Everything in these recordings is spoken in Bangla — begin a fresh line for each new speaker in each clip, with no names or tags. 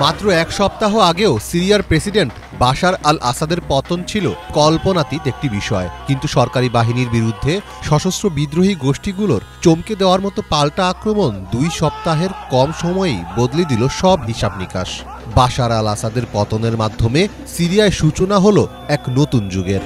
মাত্র এক সপ্তাহ আগেও সিরিয়ার প্রেসিডেন্ট বাশার আল আসাদের পতন ছিল কল্পনাতীত একটি বিষয়, কিন্তু সরকারি বাহিনীর বিরুদ্ধে সশস্ত্র বিদ্রোহী গোষ্ঠীগুলোর চমকে দেওয়ার মতো পাল্টা আক্রমণ 2 সপ্তাহের কম সময়েই বদলে দিল সব হিসাব নিকাশ। বাশার আল আসাদের পতনের মাধ্যমে সিরিয়ায় সূচনা হলো এক নতুন যুগের।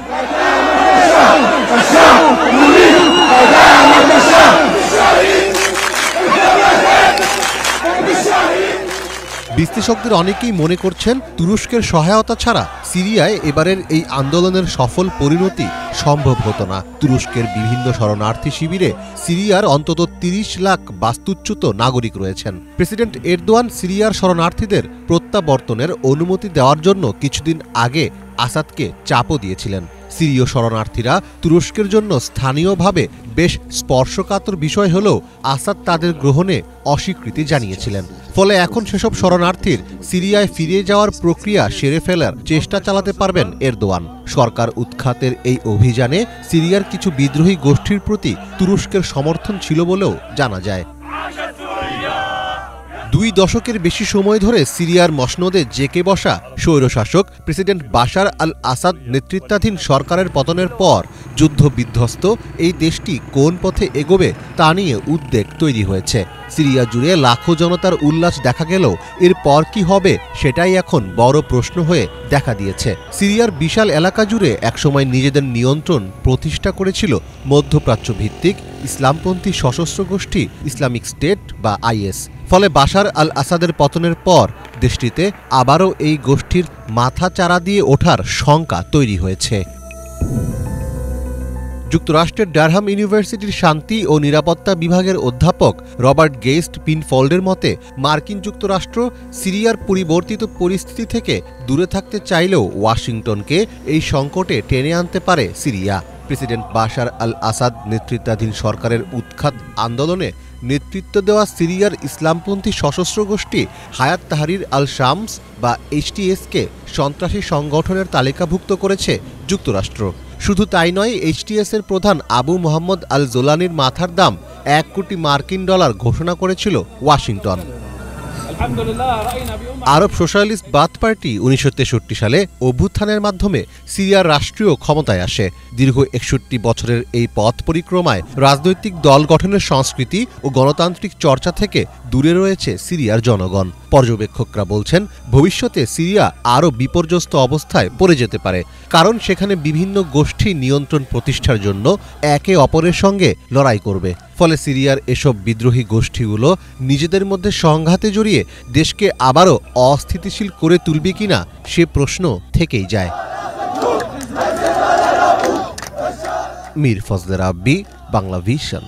বিশ্লেষকদের অনেকেই মনে করছেন, তুরস্কের সহায়তা ছাড়া সিরিয়ায় এবারের এই আন্দোলনের সফল পরিণতি সম্ভব হতো না। তুরস্কের বিভিন্ন শরণার্থী শিবিরে সিরিয়ার অন্তত 30 লাখ বাস্তুচ্যুত নাগরিক রয়েছেন। প্রেসিডেন্ট এরদোয়ান সিরিয়ার শরণার্থীদের প্রত্যাবর্তনের অনুমতি দেওয়ার জন্য কিছুদিন আগে আসাদকে চাপও দিয়েছিলেন। সিরীয় শরণার্থীরা তুরস্কের জন্য স্থানীয়ভাবে বেশ স্পর্শকাতর বিষয় হলেও আসাদ তাদের গ্রহণে অস্বীকৃতি জানিয়েছিলেন। ফলে এখন সেসব শরণার্থীর সিরিয়ায় ফিরে যাওয়ার প্রক্রিয়া সেরে ফেলার চেষ্টা চালাতে পারবেন এরদোয়ান। সরকার উৎখাতের এই অভিযানে সিরিয়ার কিছু বিদ্রোহী গোষ্ঠীর প্রতি তুরস্কের সমর্থন ছিল বলেও জানা যায়। 2 দশকের বেশি সময় ধরে সিরিয়ার মসনদে জেকে বসা স্বৈরশাসক প্রেসিডেন্ট বাশার আল আসাদ নেতৃত্বাধীন সরকারের পতনের পর যুদ্ধ বিধ্বস্ত এই দেশটি কোন পথে এগোবে তা নিয়ে উদ্বেগ তৈরি হয়েছে। সিরিয়া জুড়ে লাখো জনতার উল্লাস দেখা গেলেও এরপর কি হবে সেটাই এখন বড় প্রশ্ন হয়ে দেখা দিয়েছে। সিরিয়ার বিশাল এলাকা জুড়ে একসময় নিজেদের নিয়ন্ত্রণ প্রতিষ্ঠা করেছিল মধ্যপ্রাচ্য ভিত্তিক ইসলামপন্থী সশস্ত্র গোষ্ঠী ইসলামিক স্টেট বা আইএস। ফলে বাশার আল আসাদের পতনের পর দেশটিতে আবারও এই গোষ্ঠীর মাথা চারা দিয়ে ওঠার শঙ্কা তৈরি হয়েছে। যুক্তরাষ্ট্রের ডারহাম ইউনিভার্সিটির শান্তি ও নিরাপত্তা বিভাগের অধ্যাপক রবার্ট গেস্ট পিনফোল্ডের মতে, মার্কিন যুক্তরাষ্ট্র সিরিয়ার পরিবর্তিত পরিস্থিতি থেকে দূরে থাকতে চাইলেও ওয়াশিংটনকে এই সংকটে টেনে আনতে পারে সিরিয়া। প্রেসিডেন্ট বাশার আল আসাদ নেতৃত্বাধীন সরকারের উৎখাত আন্দোলনে নেতৃত্ব দেওয়া সিরিয়ার ইসলামপন্থী সশস্ত্র গোষ্ঠী হায়াত তাহরির আল শামস বা এইচটিএসকে সন্ত্রাসী সংগঠনের তালিকাভুক্ত করেছে যুক্তরাষ্ট্র। শুধু তাই নয়, এইচটিএসের প্রধান আবু মোহাম্মদ আল জোলানির মাথার দাম $1 কোটি ঘোষণা করেছিল ওয়াশিংটন। আরব সোশ্যালিস্ট বাথ পার্টি 1963 সালে অভ্যুত্থানের মাধ্যমে সিরিয়ার রাষ্ট্রীয় ক্ষমতায় আসে। দীর্ঘ 61 বছরের এই পথ পরিক্রমায় রাজনৈতিক দল গঠনের সংস্কৃতি ও গণতান্ত্রিক চর্চা থেকে দূরে রয়েছে সিরিয়ার জনগণ। পর্যবেক্ষকরা বলছেন, ভবিষ্যতে সিরিয়া আরও বিপর্যস্ত অবস্থায় পড়ে যেতে পারে, কারণ সেখানে বিভিন্ন গোষ্ঠী নিয়ন্ত্রণ প্রতিষ্ঠার জন্য একে অপরের সঙ্গে লড়াই করবে। ফলে সিরিয়ার এসব বিদ্রোহী গোষ্ঠীগুলো নিজেদের মধ্যে সংঘাতে জড়িয়ে দেশকে আবারও অস্থিতিশীল করে তুলবে কিনা সে প্রশ্ন থেকেই যায়। মীর ফজলে রাব্বি, বাংলা ভিশন।